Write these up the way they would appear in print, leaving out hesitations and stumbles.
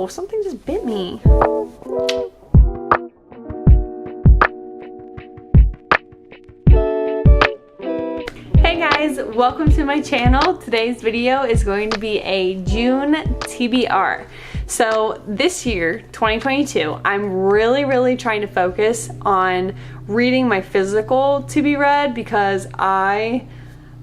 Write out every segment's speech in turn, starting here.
Whoa, something just bit me. Hey guys, welcome to my channel. Today's video is going to be a June TBR. So this year, 2022, I'm really trying to focus on reading my physical to be read because I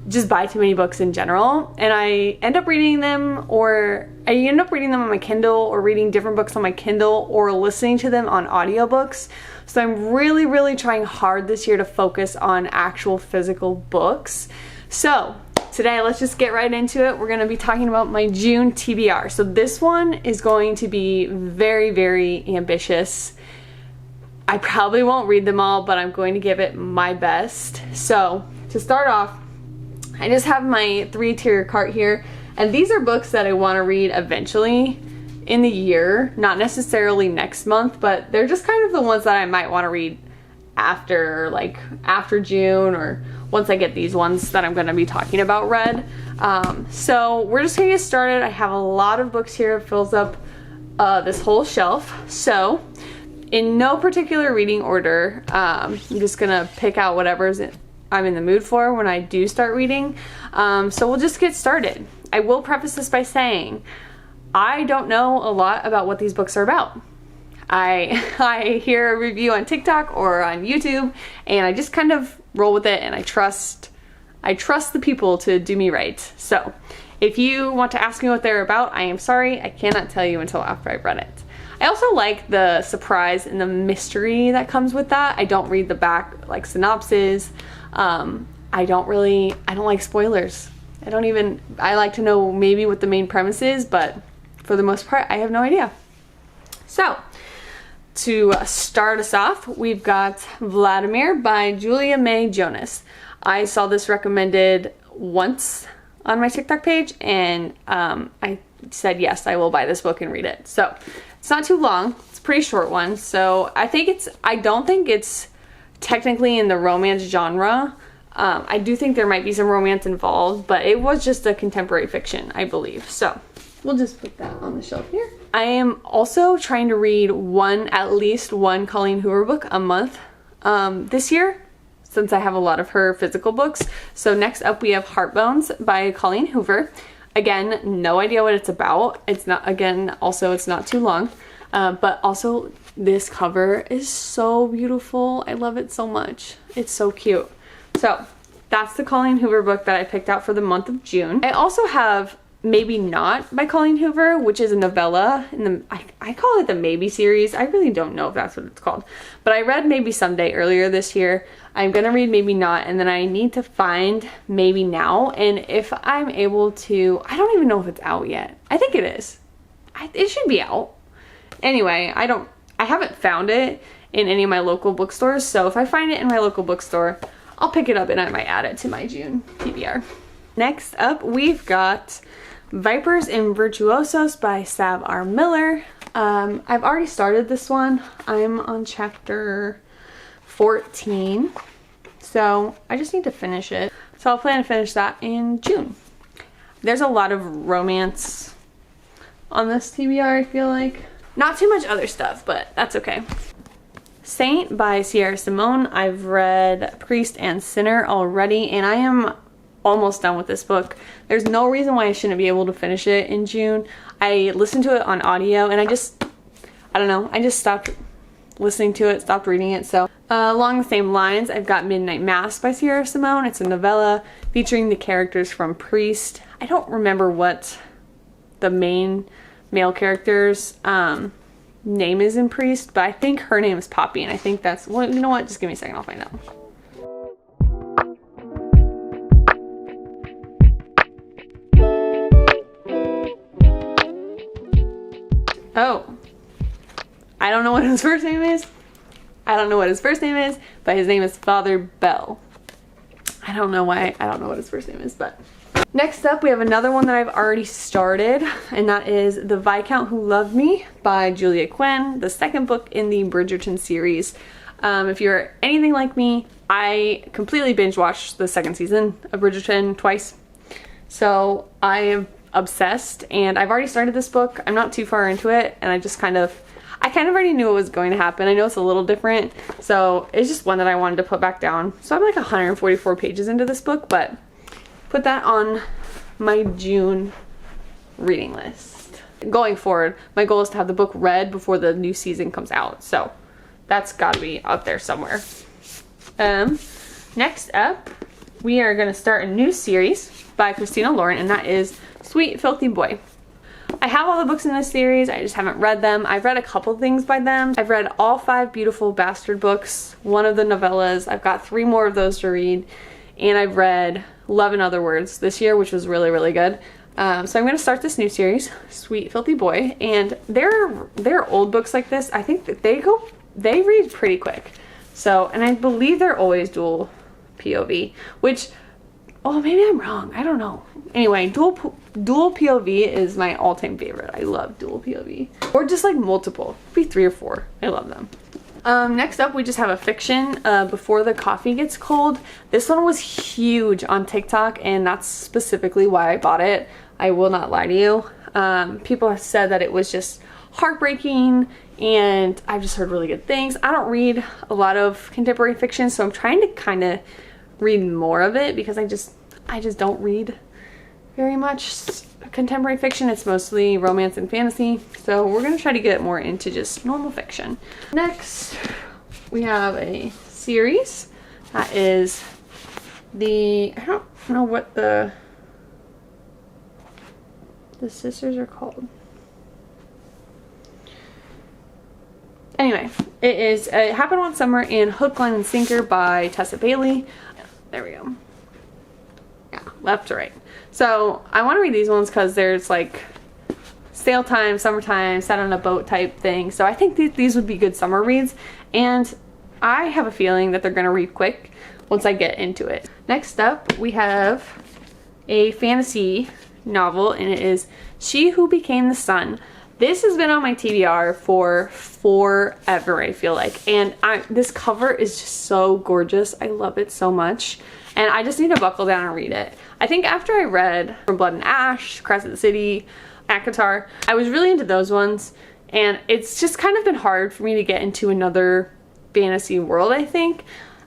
just buy too many books in general, and I end up reading them on my Kindle, or reading different books on my Kindle, or listening to them on audiobooks. So I'm really trying hard this year to focus on actual physical books. So today, let's just get right into it. We're going to be talking about my June TBR. So this one is going to be very ambitious. I probably won't read them all, but I'm going to give it my best. So to start off, I just have my 3-tier cart here, and these are books that I want to read eventually in the year, not necessarily next month, but they're just kind of the ones that I might want to read after June, or once I get these ones that I'm going to be talking about read. So we're just going to get started. I have a lot of books here. It fills up this whole shelf. So in no particular reading order, I'm just going to pick out whatever's I'm in the mood for when I do start reading. So we'll just get started. I will preface this by saying I don't know a lot about what these books are about. I hear a review on TikTok or on YouTube, and I just kind of roll with it, and I trust the people to do me right. So if you want to ask me what they're about, I am sorry, I cannot tell you until after I've read it. I also like the surprise and the mystery that comes with that. I don't read the back synopses. I don't like spoilers. I like to know maybe what the main premise is, but for the most part, I have no idea. So to start us off, we've got Vladimir by Julia May Jonas. I saw this recommended once on my TikTok page, and I said, yes, I will buy this book and read it. So it's not too long. It's a pretty short one. So I don't think it's technically in the romance genre. I do think there might be some romance involved, but it was just a contemporary fiction, I believe. So we'll just put that on the shelf here. I am also trying to read at least one Colleen Hoover book a month this year, since I have a lot of her physical books. So next up we have Heartbones by Colleen Hoover. Again, no idea what it's about. It's not too long. But also this cover is so beautiful. I love it so much. It's so cute. So that's the Colleen Hoover book that I picked out for the month of June. I also have Maybe Not by Colleen Hoover, which is a novella I call it the Maybe series. I really don't know if that's what it's called, but I read Maybe Someday earlier this year. I'm gonna read Maybe Not, and then I need to find Maybe Now, and if I'm able to, I don't even know if it's out yet. I think it is. It should be out. Anyway, I haven't found it in any of my local bookstores, so if I find it in my local bookstore, I'll pick it up and I might add it to my June TBR. Next up, we've got Vipers and Virtuosos by Sav R. Miller. I've already started this one. I'm on chapter 14, so I just need to finish it. So I'll plan to finish that in June. There's a lot of romance on this TBR, I feel like. Not too much other stuff, but that's okay. Saint by Sierra Simone. I've read Priest and Sinner already, and I am almost done with this book. There's no reason why I shouldn't be able to finish it in June. I listened to it on audio, and I just stopped listening to it, stopped reading it. So along the same lines, I've got Midnight Mass by Sierra Simone. It's a novella featuring the characters from Priest. I don't remember what the main male character's name is in Priest, but I think her name is Poppy, and I think that's, well, you know what, just give me a second, I'll find out. Oh, I don't know what his first name is. But his name is Father Bell. I don't know what his first name is, but. Next up, we have another one that I've already started, and that is The Viscount Who Loved Me by Julia Quinn, the second book in the Bridgerton series. If you're anything like me, I completely binge watched the second season of Bridgerton twice. So I have obsessed, and I've already started this book. I'm not too far into it, and I kind of already knew what was going to happen. I know it's a little different, so it's just one that I wanted to put back down. So I'm like 144 pages into this book, but put that on my June reading list. Going forward, my goal is to have the book read before the new season comes out, so that's got to be up there somewhere. Next up, we are going to start a new series by Christina Lauren, and that is Sweet Filthy Boy. I have all the books in this series, I just haven't read them. I've read a couple things by them. I've read all 5 Beautiful Bastard books, one of the novellas. I've got 3 more of those to read, and I've read Love in Other Words this year, which was really, really good. So I'm going to start this new series, Sweet Filthy Boy, and they're old books like this. I think that they read pretty quick. So, and I believe they're always dual POV, which, oh, maybe I'm wrong. I don't know. Anyway, dual POV is my all-time favorite. I love dual POV. Or just like multiple. Be 3 or 4. I love them. Next up, we just have a fiction, Before the Coffee Gets Cold. This one was huge on TikTok, and that's specifically why I bought it. I will not lie to you. People have said that it was just heartbreaking, and I've just heard really good things. I don't read a lot of contemporary fiction, so I'm trying to kind of read more of it because I just don't read very much contemporary fiction. It's mostly romance and fantasy, so we're gonna try to get more into just normal fiction. Next, we have a series that is I don't know what the sisters are called. Anyway, it happened one summer in Hook, Line, and Sinker by Tessa Bailey. There we go. Yeah, left to right. So I want to read these ones because there's like sail time, summertime, set on a boat type thing. So I think these would be good summer reads, and I have a feeling that they're going to read quick once I get into it. Next up, we have a fantasy novel, and it is She Who Became the Sun. This has been on my TBR for forever, I feel like, and this cover is just so gorgeous. I love it so much, and I just need to buckle down and read it. I think after I read From Blood and Ash, Crescent City, ACOTAR, I was really into those ones, and it's just kind of been hard for me to get into another fantasy world, I think.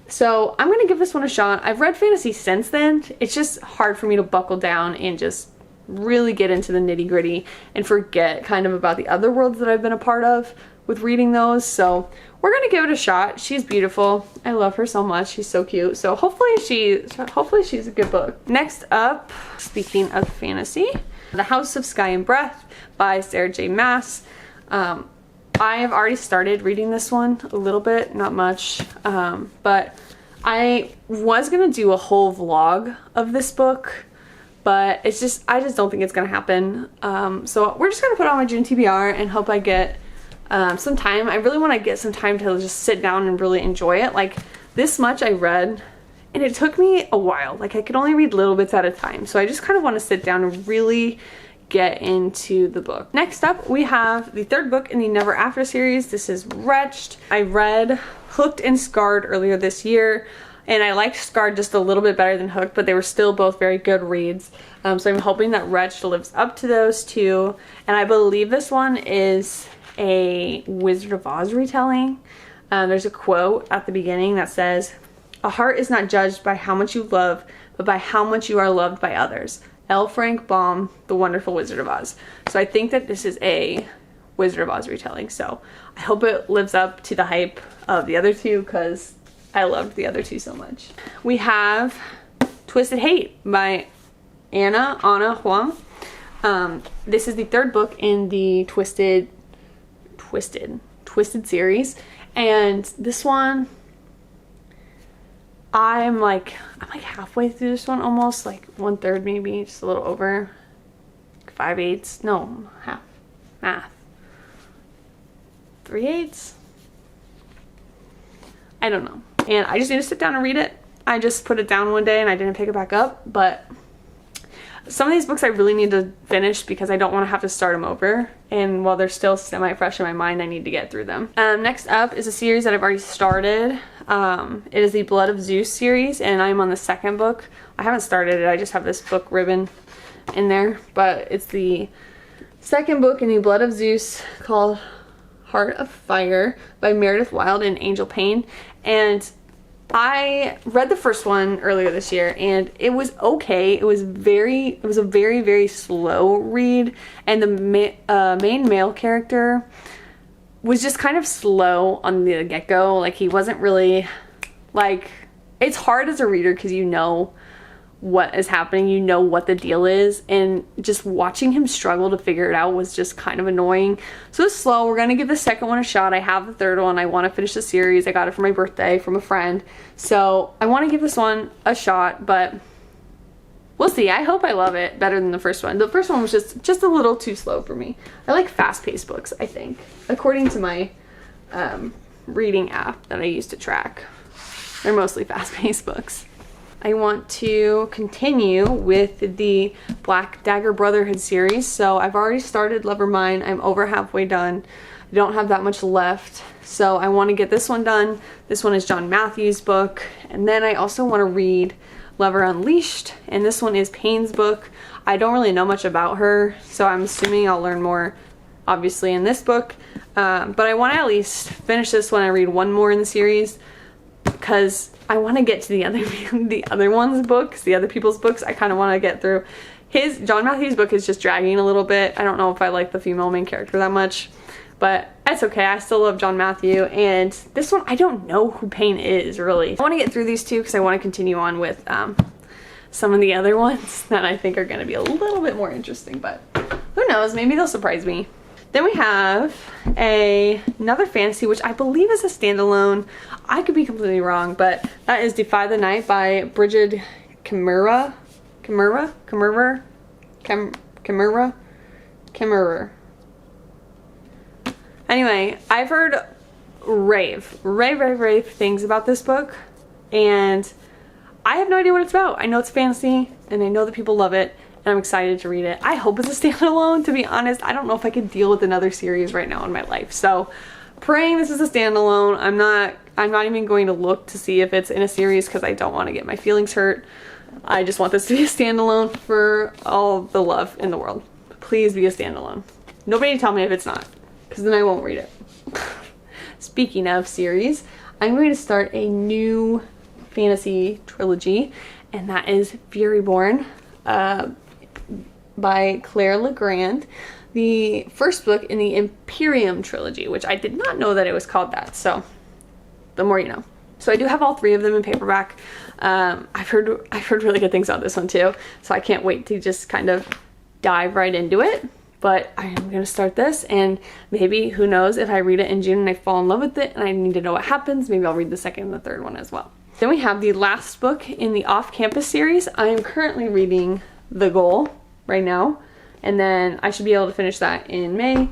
So I'm gonna give this one a shot. I've read fantasy since then. It's just hard for me to buckle down and just really get into the nitty-gritty and forget kind of about the other worlds that I've been a part of with reading those. So we're gonna give it a shot. She's beautiful. I love her so much. She's so cute. So hopefully she's a good book. Next up, speaking of fantasy, The House of Sky and Breath by Sarah J. Maas. I have already started reading this one a little bit, not much, but I was gonna do a whole vlog of this book, but I just don't think it's gonna happen. So we're just gonna put on my June TBR and hope I get some time. I really want to get some time to just sit down and really enjoy it. Like, this much I read, and it took me a while. Like, I could only read little bits at a time, so I just kind of want to sit down and really get into the book. Next up, we have the 3rd book in the Never After series. This is Wretched. I read Hooked and Scarred earlier this year, and I liked Scarred just a little bit better than Hooked, but they were still both very good reads. So I'm hoping that Wretched lives up to those two, and I believe this one is a Wizard of Oz retelling. There's a quote at the beginning that says, "A heart is not judged by how much you love, but by how much you are loved by others." L. Frank Baum, The Wonderful Wizard of Oz. So I think that this is a Wizard of Oz retelling. So I hope it lives up to the hype of the other two, because I loved the other two so much. We have Twisted Hate by Anna Huang. This is the 3rd book in the Twisted series, and this one, I'm like halfway through this one, almost like 1/3 maybe, just a little over. 5/8, no, half, math, 3/8, I don't know. And I just need to sit down and read it. I just put it down one day and I didn't pick it back up, but some of these books I really need to finish because I don't want to have to start them over, and while they're still semi-fresh in my mind, I need to get through them. Next up is a series that I've already started. It is the Blood of Zeus series, and I'm on the 2nd book. I haven't started it, I just have this book ribbon in there, but it's the second book in the Blood of Zeus called Heart of Fire by Meredith Wild and Angel Payne. And I read the first one earlier this year and it was okay. It was a very slow read, and the main male character was just kind of slow on the get-go. Like, he wasn't really, like, it's hard as a reader because you know what is happening, you know what the deal is, and just watching him struggle to figure it out was just kind of annoying. So it's slow. We're gonna give the second one a shot. I have the third one. I want to finish the series. I got it for my birthday from a friend, so I want to give this one a shot, but we'll see. I hope I love it better than the first one. The first one was just a little too slow for me. I like fast-paced books, I think, according to my reading app that I use to track. They're mostly fast-paced books. I want to continue with the Black Dagger Brotherhood series. So I've already started Lover Mine. I'm over halfway done. I don't have that much left. So I want to get this one done. This one is John Matthews' book. And then I also want to read Lover Unleashed. And this one is Payne's book. I don't really know much about her, so I'm assuming I'll learn more, obviously, in this book. But I want to at least finish this one and read one more in the series, because I want to get to the other one's books, the other people's books. I kind of want to get through John Matthews' book is just dragging a little bit. I don't know if I like the female main character that much, but that's okay. I still love John Matthew, and this one, I don't know who Payne is, really. I want to get through these two because I want to continue on with some of the other ones that I think are going to be a little bit more interesting, but who knows, maybe they'll surprise me. Then we have another fantasy, which I believe is a standalone. I could be completely wrong, but that is Defy the Knight by Bridget Kimmerer. Anyway, I've heard rave things about this book, and I have no idea what it's about. I know it's fantasy, and I know that people love it, and I'm excited to read it. I hope it's a standalone, to be honest. I don't know if I could deal with another series right now in my life. So, praying this is a standalone. I'm not even going to look to see if it's in a series because I don't want to get my feelings hurt. I just want this to be a standalone for all the love in the world. Please be a standalone. Nobody tell me if it's not, because then I won't read it. Speaking of series, I'm going to start a new fantasy trilogy, and that is Furyborn by Claire Legrand, the first book in the Imperium trilogy, which I did not know that it was called that, so the more you know. So I do have all three of them in paperback. I've heard really good things about this one too, so I can't wait to just kind of dive right into it. But I am going to start this, and maybe, who knows, if I read it in June and I fall in love with it and I need to know what happens, maybe I'll read the second and the third one as well. Then we have the last book in the Off-Campus series. I am currently reading The Goal right now, and then I should be able to finish that in May.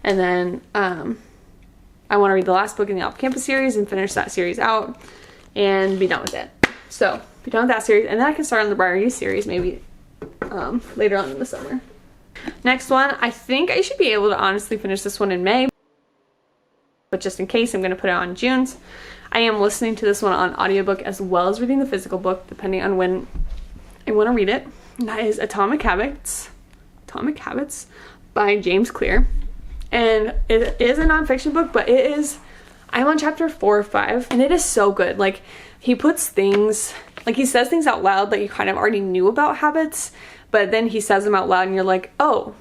And then I want to read the last book in the Off-Campus series and finish that series out and be done with it. So, be done with that series, and then I can start on the Brotherhood series maybe later on in the summer. Next one, I think I should be able to honestly finish this one in May, but just in case, I'm going to put it on June's. I am listening to this one on audiobook as well as reading the physical book, depending on when I want to read it. And that is Atomic Habits by James Clear. And it is a nonfiction book, but I'm on chapter 4 or 5, and it is so good. Like, he puts things, like, he says things out loud that you kind of already knew about habits, but then he says them out loud and you're like, oh,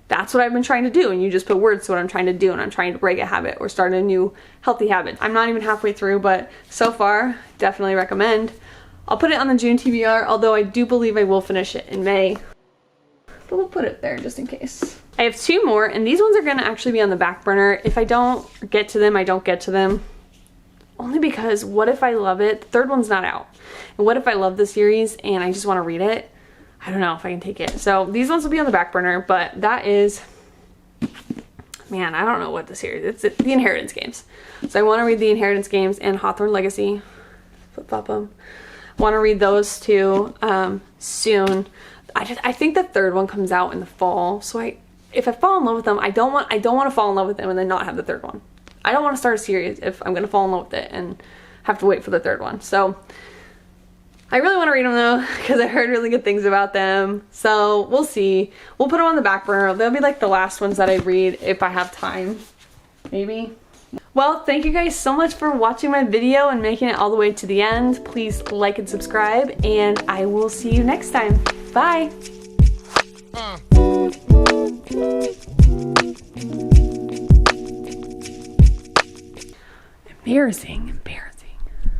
that's what I've been trying to do, and you just put words to what I'm trying to do, and I'm trying to break a habit or start a new healthy habit. I'm not even halfway through, but so far, definitely recommend. I'll put it on the June TBR, although I do believe I will finish it in May. But we'll put it there just in case. I have 2 more, and these ones are going to actually be on the back burner. If I don't get to them, I don't get to them. Only because what if I love it? The third one's not out. And what if I love the series and I just want to read it? I don't know if I can take it. So these ones will be on the back burner, but that is, man, I don't know what the series is. It's the Inheritance Games. So I want to read the Inheritance Games and Hawthorne Legacy. Flip-flop them. Want to read those two soon. I think the third one comes out in the fall. So if I fall in love with them, I don't want to fall in love with them and then not have the third one. I don't want to start a series if I'm going to fall in love with it and have to wait for the third one. So I really want to read them though, because I heard really good things about them. So we'll see. We'll put them on the back burner. They'll be like the last ones that I read if I have time. Maybe. Well, thank you guys so much for watching my video and making it all the way to the end. Please like and subscribe, and I will see you next time. Bye! Embarrassing.